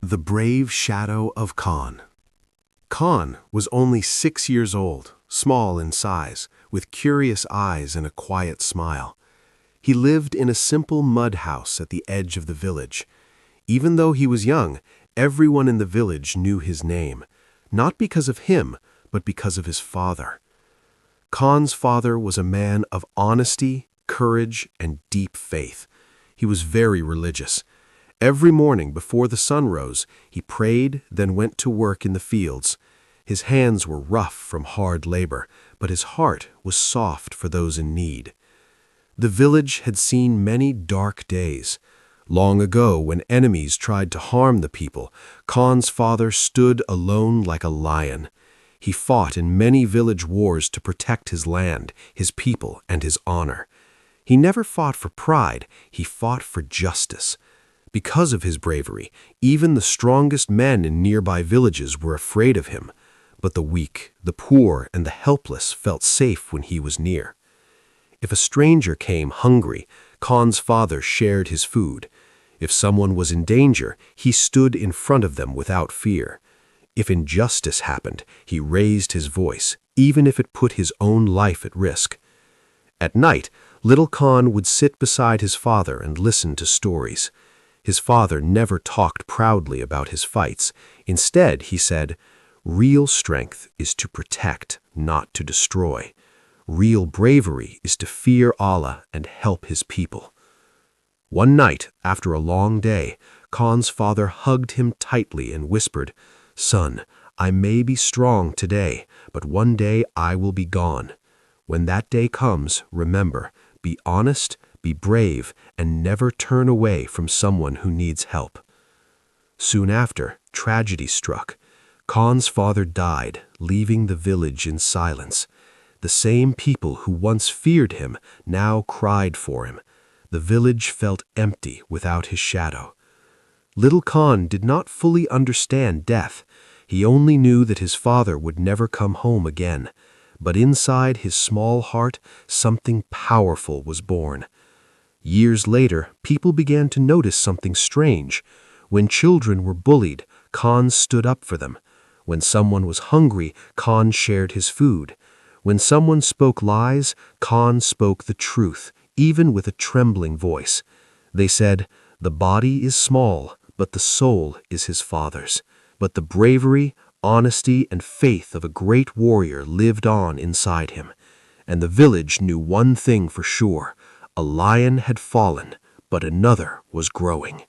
The brave shadow of Khan. Khan was only 6 years old, small in size, with curious eyes and a quiet smile. He lived in a simple mud house at the edge of the village. Even though he was young, everyone in the village knew his name, not because of him, but because of his father. Khan's father was a man of honesty, courage, and deep faith. He was very religious. Every morning before the sun rose, he prayed, then went to work in the fields. His hands were rough from hard labor, but his heart was soft for those in need. The village had seen many dark days. Long ago, when enemies tried to harm the people, Khan's father stood alone like a lion. He fought in many village wars to protect his land, his people, and his honor. He never fought for pride, he fought for justice. Because of his bravery, even the strongest men in nearby villages were afraid of him. But the weak, the poor, and the helpless felt safe when he was near. If a stranger came hungry, Khan's father shared his food. If someone was in danger, he stood in front of them without fear. If injustice happened, he raised his voice, even if it put his own life at risk. At night, little Khan would sit beside his father and listen to stories. His father never talked proudly about his fights. Instead, he said, "Real strength is to protect, not to destroy. Real bravery is to fear Allah and help his people." One night, after a long day, Khan's father hugged him tightly and whispered, "Son, I may be strong today, but one day I will be gone. When that day comes, remember, be honest, be brave, and never turn away from someone who needs help." Soon after, tragedy struck. Khan's father died, leaving the village in silence. The same people who once feared him now cried for him. The village felt empty without his shadow. Little Khan did not fully understand death. He only knew that his father would never come home again. But inside his small heart, something powerful was born. Years later, people began to notice something strange. When children were bullied, Khan stood up for them. When someone was hungry, Khan shared his food. When someone spoke lies, Khan spoke the truth, even with a trembling voice. They said, "The body is small, but the soul is his father's." But the bravery, honesty, and faith of a great warrior lived on inside him. And the village knew one thing for sure: a lion had fallen, but another was growing.